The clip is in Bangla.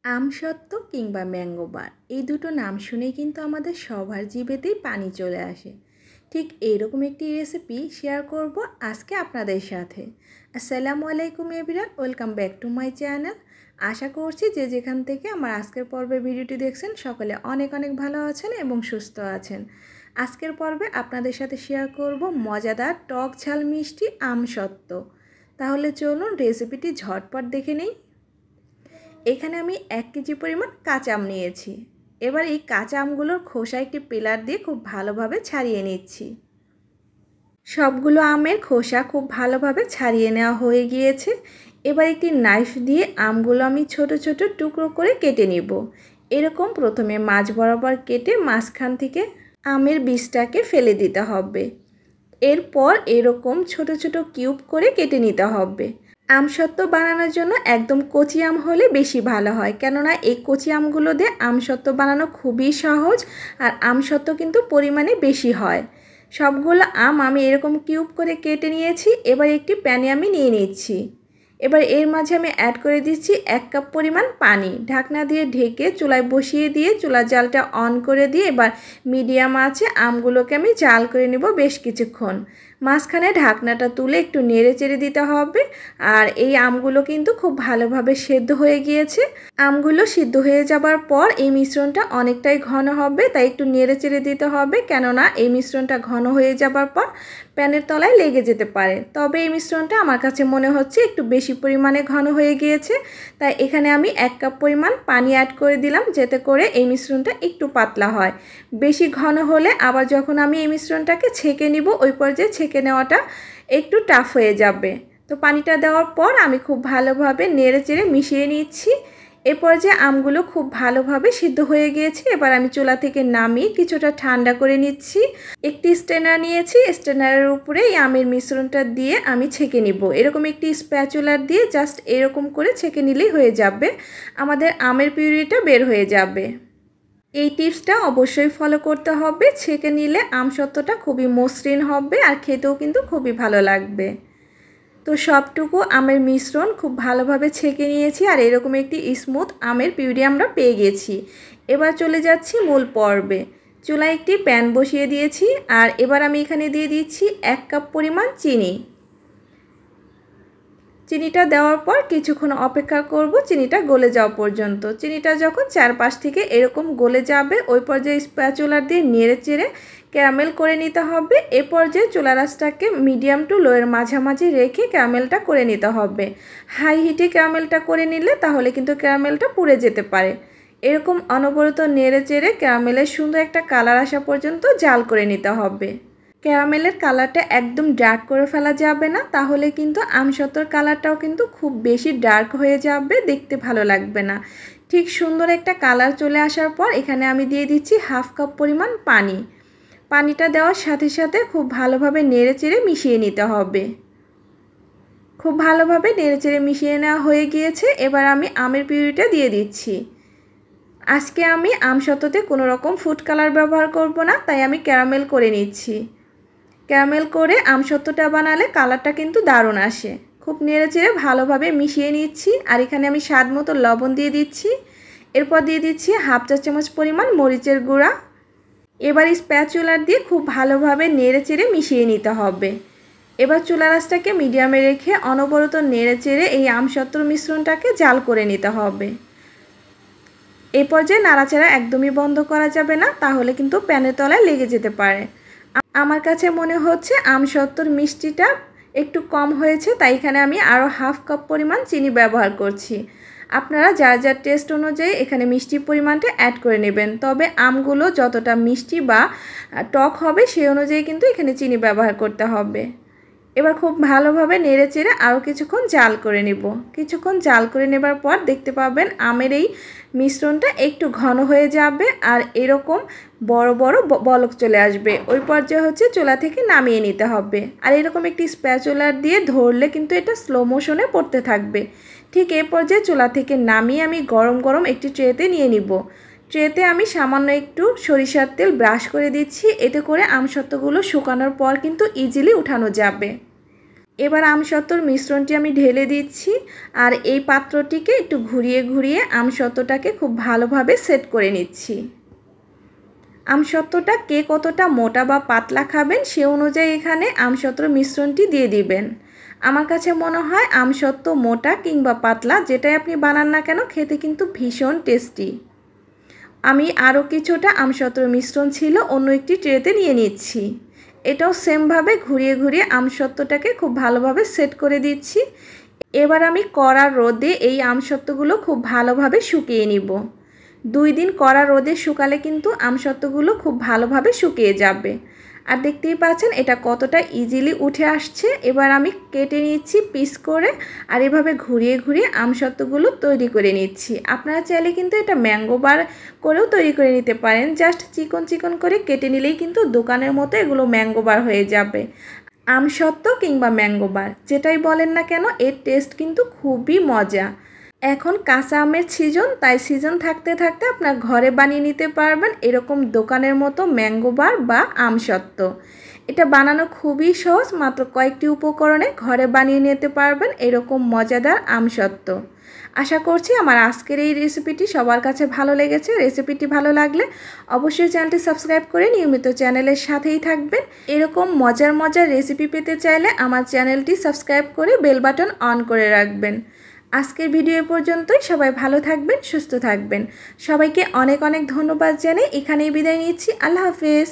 আমসত্ত্ব কিংবা ম্যাঙ্গো বার এই দুটো নাম শুনেই কিন্তু আমাদের সবার জিভেতেই পানি চলে আসে। ঠিক এরকম একটি রেসিপি শেয়ার করব আজকে আপনাদের সাথে। আসসালামু আলাইকুম everyone, welcome back to my channel. আশা করছি যে যেখান থেকে আমার আজকের পর্বে ভিডিওটি দেখছেন সকলে অনেক অনেক ভালো আছেন এবং সুস্থ আছেন। আজকের পর্বে আপনাদের সাথে শেয়ার করব মজাদার টক ঝাল মিষ্টি আমসত্ত্ব। তাহলে চলুন রেসিপিটি ঝটপট দেখে নেই। এখানে আমি 1 কেজি পরিমাণ কাঁচা আম নিয়েছি। এবার এই কাঁচা আমগুলোর খোসা একটি পিলার দিয়ে খুব ভালোভাবে ছাড়িয়ে নিচ্ছি। সবগুলো আমের খোসা খুব ভালোভাবে ছাড়িয়ে নেওয়া হয়ে গিয়েছে। এবার একটি নাইফ দিয়ে আমগুলো আমি ছোট ছোট টুকরো করে কেটে নিব। এরকম প্রথমে মাঝ বরাবর কেটে মাঝখান থেকে আমের বীজটাকে ফেলে দিতে হবে। এরপর এরকম ছোট ছোট কিউব করে কেটে নিতে হবে। আমসত্ত্ব বানানোর জন্য একদম কচি আম হলে বেশি ভালো হয়, কেননা এই কচি আমগুলো দিয়ে আমসত্ত্ব বানানো খুবই সহজ আর আমসত্ত্ব কিন্তু পরিমাণে বেশি হয়। সবগুলো আম আমি এরকম কিউব করে কেটে নিয়েছি। এবার একটি প্যানে আমি নিয়ে নিচ্ছি। এবার এর মাঝে আমি অ্যাড করে দিচ্ছি 1 কাপ পরিমাণ পানি। ঢাকনা দিয়ে ঢেকে চুলায় বসিয়ে দিয়ে চুলার জালটা অন করে দিয়ে এবার মিডিয়াম আঁচে আমগুলোকে আমি জাল করে নেব বেশ কিছুক্ষণ। মাঝখানে ঢাকনাটা তুলে একটু নেড়ে চেড়ে দিতে হবে। আর এই আমগুলো কিন্তু খুব ভালোভাবে সেদ্ধ হয়ে গিয়েছে। আমগুলো সিদ্ধ হয়ে যাবার পর এই মিশ্রণটা অনেকটাই ঘন হবে, তাই একটু নেড়ে চেড়ে দিতে হবে, কেননা এই মিশ্রণটা ঘন হয়ে যাবার পর প্যানের তলায় লেগে যেতে পারে। তবে এই মিশ্রণটা আমার কাছে মনে হচ্ছে একটু বেশি পরিমাণে ঘন হয়ে গিয়েছে, তাই এখানে আমি 1 কাপ পরিমাণ পানি অ্যাড করে দিলাম, যাতে করে এই মিশ্রণটা একটু পাতলা হয়। বেশি ঘন হলে আবার যখন আমি এই মিশ্রণটাকে ছেঁকে নিব ওই পর্যায়ে ছেঁকে নেওয়াটা একটু টাফ হয়ে যাবে। তো পানিটা দেওয়ার পর আমি খুব ভালোভাবে নেড়ে চেড়ে মিশিয়ে নিচ্ছি। এ পর্যায়ে আমগুলো খুব ভালোভাবে সিদ্ধ হয়ে গিয়েছে। এবার আমি চুলা থেকে নামিয়ে কিছুটা ঠান্ডা করে নিচ্ছি। একটি স্ট্রেনার নিয়েছি, স্ট্রেনারের উপরে এই আমের মিশ্রণটা দিয়ে আমি ছেঁকে নিব। এরকম একটি স্প্যাচুলার দিয়ে জাস্ট এরকম করে ছেঁকে নিলেই হয়ে যাবে, আমাদের আমের পিউরিটা বের হয়ে যাবে। এই টিপসটা অবশ্যই ফলো করতে হবে। ছেঁকে নিলে আমসত্ত্বটা খুবই মসৃণ হবে আর খেতেও কিন্তু খুবই ভালো লাগবে। তো সবটুকু আমের মিশ্রণ খুব ভালোভাবে ছেঁকে নিয়েছি আর এরকম একটি স্মুথ আমের পিউরি আমরা পেয়ে গেছি। এবার চলে যাচ্ছি মূল পর্বে। চুলায় একটি প্যান বসিয়ে দিয়েছি আর এবার আমি এখানে দিয়ে দিচ্ছি 1 কাপ পরিমাণ চিনি। চিনিটা দেওয়ার পর কিছুক্ষণ অপেক্ষা করব চিনিটা গলে যাওয়া পর্যন্ত। চিনিটা যখন চারপাশ থেকে এরকম গলে যাবে ওই পর্যায়ে স্প্যাচুলার দিয়ে নেড়ে চেড়ে ক্যারামেল করে নিতে হবে। এ পর্যায়ে চুলার আঁচটাকে মিডিয়াম টু লোয়ের মাঝামাঝি রেখে ক্যারামেলটা করে নিতে হবে। হাই হিটে ক্যারামেলটা করে নিলে তাহলে কিন্তু ক্যারামেলটা পুড়ে যেতে পারে। এরকম অনবরত নেড়ে চেড়ে ক্যারামেলের সুন্দর একটা কালার আসা পর্যন্ত জাল করে নিতে হবে। ক্যারামেলের কালারটা একদম ডার্ক করে ফেলা যাবে না, তাহলে কিন্তু আমসত্ত্বর কালারটাও কিন্তু খুব বেশি ডার্ক হয়ে যাবে, দেখতে ভালো লাগবে না। ঠিক সুন্দর একটা কালার চলে আসার পর এখানে আমি দিয়ে দিচ্ছি 1/2 কাপ পরিমাণ পানি। পানিটা দেওয়ার সাথে সাথে খুব ভালোভাবে নেড়ে চেড়ে মিশিয়ে নিতে হবে। খুব ভালোভাবে নেড়ে চেড়ে মিশিয়ে নেওয়া হয়ে গিয়েছে। এবার আমি আমের পিউরিটা দিয়ে দিচ্ছি। আজকে আমি আমসত্ত্বতে কোনো রকম ফুড কালার ব্যবহার করব না, তাই আমি ক্যারামেল করে নিচ্ছি। ক্যারামেল করে আমসত্ত্বটা বানালে কালারটা কিন্তু দারুণ আসে। খুব নেড়ে চেড়ে ভালোভাবে মিশিয়ে নিচ্ছি আর এখানে আমি স্বাদ মতো লবণ দিয়ে দিচ্ছি। এরপর দিয়ে দিচ্ছি 1/2 চা চামচ পরিমাণ মরিচের গুঁড়া। এবার স্প্যাচুলার দিয়ে খুব ভালোভাবে নেড়ে চেড়ে মিশিয়ে নিতে হবে। এবার চুলার আঁচটাকে মিডিয়ামে রেখে অনবরত নেড়ে চেড়ে এই আমসত্ত্বর মিশ্রণটাকে জাল করে নিতে হবে। এই পর্যায়ে নাড়াচাড়া একদমই বন্ধ করা যাবে না, তাহলে কিন্তু প্যানের তলায় লেগে যেতে পারে। আমার কাছে মনে হচ্ছে আমসত্ত্বর মিষ্টিটা একটু কম হয়েছে, তাই এখানে আমি আরও 1/2 কাপ পরিমাণ চিনি ব্যবহার করছি। আপনারা যার যার টেস্ট অনুযায়ী এখানে মিষ্টির পরিমাণটা অ্যাড করে নেবেন। তবে আমগুলো যতটা মিষ্টি বা টক হবে সেই অনুযায়ী কিন্তু এখানে চিনি ব্যবহার করতে হবে। এবার খুব ভালোভাবে নেড়ে চেড়ে আরও কিছুক্ষণ জাল করে নেব। কিছুক্ষণ জাল করে নেবার পর দেখতে পাবেন আমের এই মিশ্রণটা একটু ঘন হয়ে যাবে আর এরকম বড় বড় বলক চলে আসবে। ওই পর্যায়ে হচ্ছে চুলা থেকে নামিয়ে নিতে হবে। আর এরকম একটি স্প্যাচুলার দিয়ে ধরলে কিন্তু এটা স্লো মোশনে পড়তে থাকবে। ঠিক এই পর্যায়ে চুলা থেকে নামিয়ে আমি গরম গরম একটি ট্রেতে নিয়ে নিব। ট্রেতে আমি সামান্য একটু সরিষার তেল ব্রাশ করে দিচ্ছি, এতে করে আমসত্ত্বগুলো শুকানোর পর কিন্তু ইজিলি উঠানো যাবে। এবার আমসত্ত্বর মিশ্রণটি আমি ঢেলে দিচ্ছি আর এই পাত্রটিকে একটু ঘুরিয়ে ঘুরিয়ে আমসত্ত্বটাকে খুব ভালোভাবে সেট করে নিচ্ছি। আমসত্ত্বটা কে কতটা মোটা বা পাতলা খাবেন সে অনুযায়ী এখানে আমসত্ত্বর মিশ্রণটি দিয়ে দিবেন। আমার কাছে মনে হয় আমসত্ত্ব মোটা কিংবা পাতলা যেটাই আপনি বানান না কেন খেতে কিন্তু ভীষণ টেস্টি। আমি আরও কিছুটা আমসত্ত্বর মিশ্রণ ছিল অন্য একটি ট্রেতে নিয়ে নিচ্ছি। এটাও সেমভাবে ঘুরিয়ে ঘুরিয়ে আমসত্ত্বটাকে খুব ভালোভাবে সেট করে দিচ্ছি। এবার আমি কড়া রোদে এই আমসত্ত্বগুলো খুব ভালোভাবে শুকিয়ে নিব। 2 দিন কড়া রোদে শুকালে কিন্তু আমসত্ত্বগুলো খুব ভালোভাবে শুকিয়ে যাবে। আর দেখতেই পাচ্ছেন এটা কতটা ইজিলি উঠে আসছে। এবার আমি কেটে নিচ্ছি পিস করে আর এভাবে ঘুরিয়ে ঘুরিয়ে আমসত্ত্বগুলো তৈরি করে নিচ্ছি। আপনারা চাইলে কিন্তু এটা ম্যাঙ্গো বার করেও তৈরি করে নিতে পারেন। জাস্ট চিকন চিকন করে কেটে নিলেই কিন্তু দোকানের মতো এগুলো ম্যাঙ্গো বার হয়ে যাবে। আমসত্ত্ব কিংবা ম্যাঙ্গো বার যেটাই বলেন না কেন এর টেস্ট কিন্তু খুবই মজা। এখন কাঁচা আমের সিজন, তাই সিজন থাকতে থাকতে আপনার ঘরে বানিয়ে নিতে পারবেন এরকম দোকানের মতো ম্যাঙ্গো বার বা আমসত্ত্ব। এটা বানানো খুবই সহজ, মাত্র কয়েকটি উপকরণে ঘরে বানিয়ে নিতে পারবেন এরকম মজাদার আমসত্ত্ব। আশা করছি আমার আজকের এই রেসিপিটি সবার কাছে ভালো লেগেছে। রেসিপিটি ভালো লাগলে অবশ্যই চ্যানেলটি সাবস্ক্রাইব করে নিয়মিত চ্যানেলের সাথেই থাকবেন। এরকম মজার মজার রেসিপি পেতে চাইলে আমার চ্যানেলটি সাবস্ক্রাইব করে বেল বাটন অন করে রাখবেন। আজকের ভিডিও পর্যন্তই। সবাই ভালো থাকবেন, সুস্থ থাকবেন। সবাইকে অনেক অনেক ধন্যবাদ জানিয়ে এখানেই বিদায় নিচ্ছি। আল্লাহ হাফেজ।